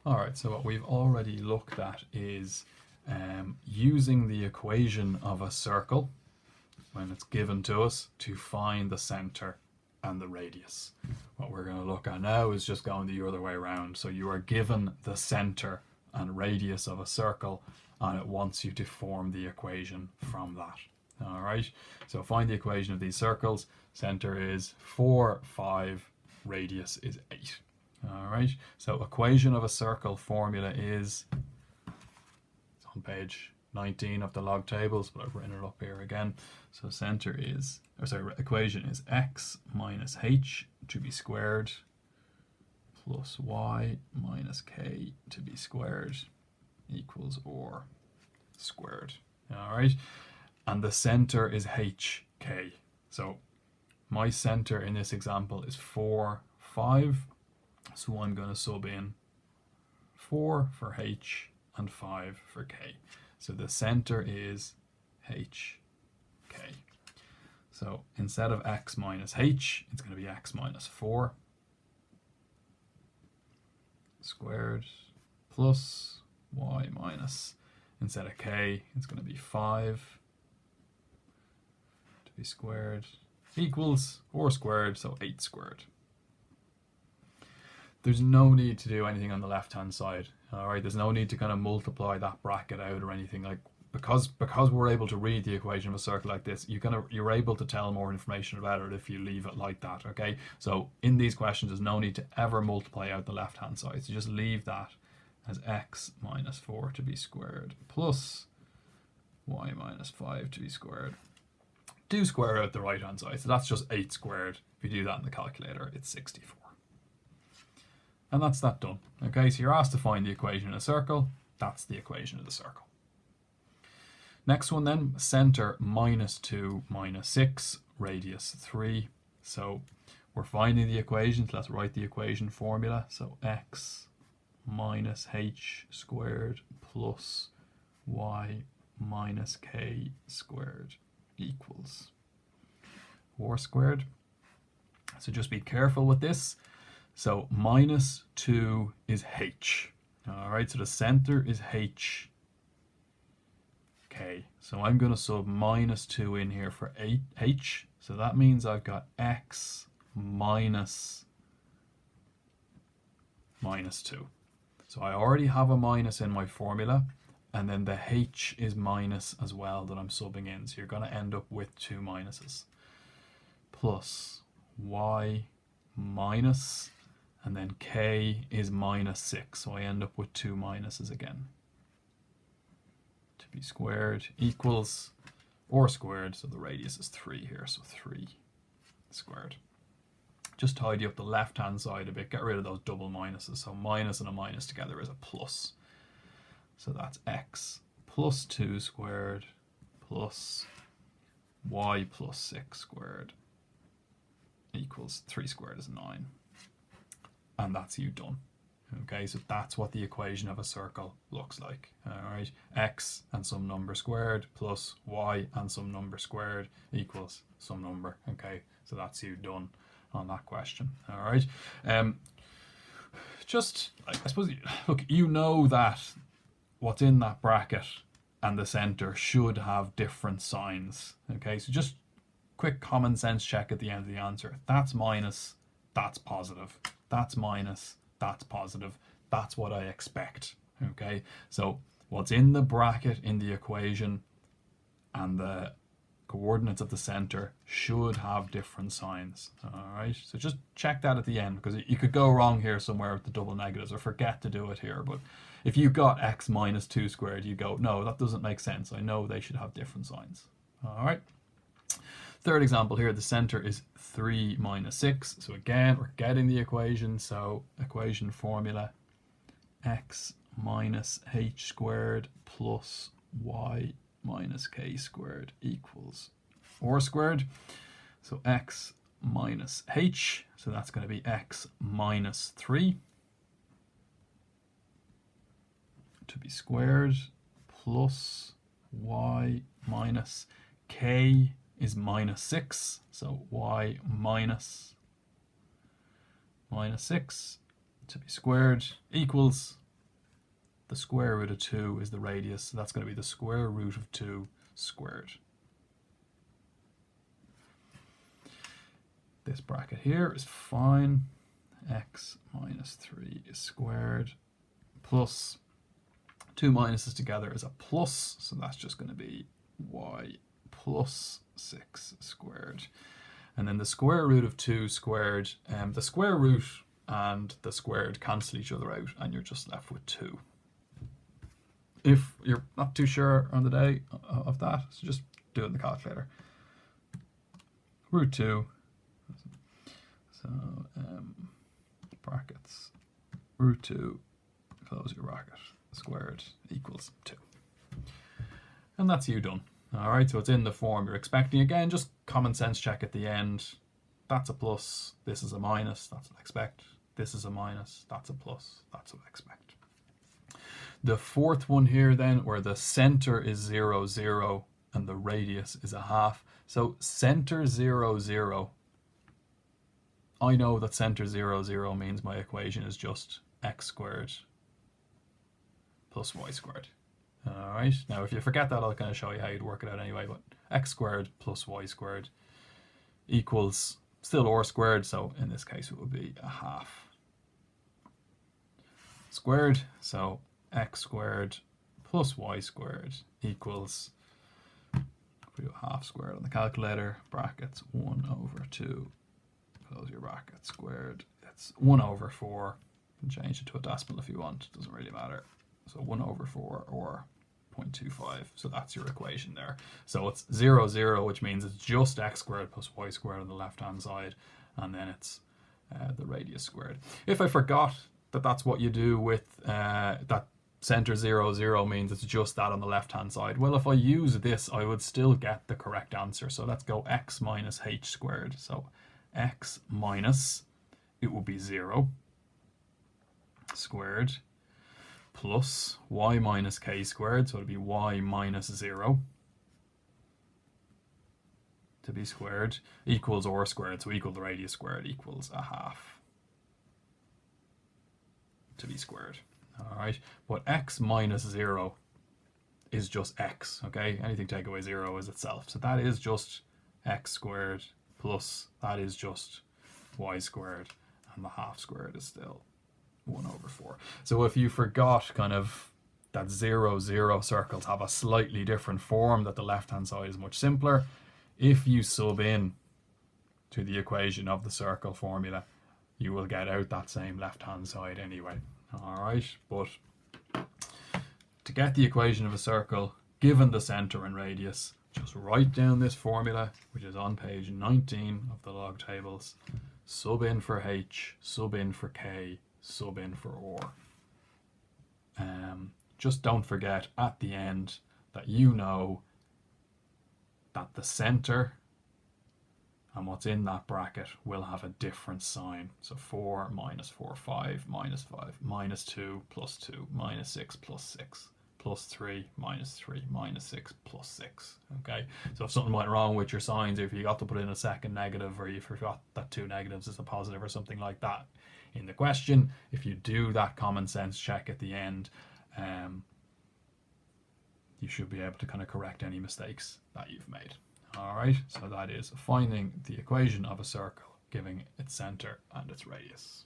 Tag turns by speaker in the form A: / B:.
A: All right, so what we've already looked at is using the equation of a circle when it's given to us to find the center and the radius. What we're going to look at now is just going the other way around. So you are given the center and radius of a circle, and it wants you to form the equation from that. All right, so find the equation of these circles. Center is 4, 5, radius is 8. All right, so equation of a circle formula is, it's on page 19 of the log tables, but I've written it up here again. So center is, or sorry, equation is x minus h to be squared plus y minus k to be squared equals or squared. All right, and the center is hk. So my center in this example is 4, 5. So I'm going to sub in 4 for h and 5 for k. So the center is hk. So instead of x minus h, it's going to be x minus 4 squared plus y minus, instead of k, it's going to be 5 to be squared equals 4 squared, so 8 squared. There's no need to do anything on the left hand side. All right, there's no need to kind of multiply that bracket out or anything, like because we're able to read the equation of a circle like this, you're able to tell more information about it if you leave it like that. Okay, so in these questions there's no need to ever multiply out the left hand side, so just leave that as x minus 4 to be squared plus y minus 5 to be squared. Do square out the right hand side, so that's just 8 squared. If you do that in the calculator, it's 64. And that's that done. Okay, so you're asked to find the equation in a circle. That's the equation of the circle. Next one then, center minus 2 minus 6, radius 3. So we're finding the equation, so let's write the equation formula. So x minus h squared plus y minus k squared equals 4 squared. So just be careful with this. So minus 2 is h. All right, so the center is h. Okay, so I'm going to sub minus 2 in here for h. So that means I've got x minus 2. So I already have a minus in my formula, and then the h is minus as well that I'm subbing in. So you're going to end up with 2 minuses. Plus y minus, and then k is minus 6. So I end up with 2 minuses again. To be squared equals or squared, so the radius is 3 here, so 3 squared. Just tidy up the left hand side a bit, get rid of those double minuses. So minus and a minus together is a plus. So that's x plus 2 squared plus y plus 6 squared equals 3 squared is 9. And that's you done. Okay, so that's what the equation of a circle looks like. All right, x and some number squared plus y and some number squared equals some number. Okay, so that's you done on that question. All right, just I suppose, look, you know that what's in that bracket and the center should have different signs. Okay, so just quick common sense check at the end of the answer. That's minus, that's positive. That's minus, that's positive. That's what I expect. Okay, so what's in the bracket in the equation and the coordinates of the center should have different signs. All right, so just check that at the end, because you could go wrong here somewhere with the double negatives or forget to do it here. But if you got x minus 2 squared, you go, no, that doesn't make sense. I know they should have different signs. All right. Third example here, the center is 3 minus 6. So again, we're getting the equation. So equation formula, x minus h squared plus y minus k squared equals 4 squared. So x minus h, so that's going to be x minus 3 to be squared plus y minus k is minus 6, so y minus 6 to be squared equals the square root of 2 is the radius, so that's going to be the square root of 2 squared. This bracket here is fine. X minus 3 is squared plus 2 minuses together is a plus, so that's just going to be y plus 6 squared. And then the square root of 2 squared, the square root and the squared cancel each other out, and you're just left with 2. If you're not too sure on the day of that, so just do it in the calculator. Root 2, so brackets, root 2, close your bracket, squared equals 2. And that's you done. All right, so it's in the form you're expecting. Again, just common sense check at the end. That's a plus, this is a minus, that's what I expect. This is a minus, that's a plus, that's what I expect. The fourth one here then, where the center is 0, 0, and the radius is a half. So center 0, 0. I know that center 0, 0 means my equation is just x squared plus y squared. All right, now if you forget that, I'll kind of show you how you'd work it out anyway, but x squared plus y squared equals still r squared, so in this case it would be a half squared, so x squared plus y squared equals, if we do a half squared on the calculator, brackets 1 over 2, close your bracket, squared, it's 1 over 4, you can change it to a decimal if you want, it doesn't really matter. So 1 over 4 or 0.25. So that's your equation there. So it's 0, 0, which means it's just x squared plus y squared on the left-hand side. And then it's the radius squared. If I forgot that that's what you do with that center 0, 0 means it's just that on the left-hand side. Well, if I use this, I would still get the correct answer. So let's go x minus h squared. So x minus, it will be 0 squared plus y minus k squared, so it'll be y minus 0 to be squared, equals r squared, so equal the radius squared equals a half to be squared. All right, but x minus 0 is just x, okay? Anything take away 0 is itself. So that is just x squared plus that is just y squared, and the half squared is still 1 over 4. So if you forgot kind of that 0, 0 circles have a slightly different form, that the left-hand side is much simpler, if you sub in to the equation of the circle formula, you will get out that same left-hand side anyway. All right, but to get the equation of a circle, given the center and radius, just write down this formula, which is on page 19 of the log tables. Sub in for h, sub in for k, sub in for or. Just don't forget at the end that you know that the center and what's in that bracket will have a different sign. So 4 minus 4, 5 minus 5, minus 2 plus 2, minus 6 plus 6, plus 3 minus 3, minus 6 plus 6. Okay, so if something went wrong with your signs, if you got to put in a second negative, or you forgot that 2 negatives is a positive or something like that in the question, if you do that common sense check at the end, you should be able to kind of correct any mistakes that you've made. All right, so that is finding the equation of a circle, giving its center and its radius.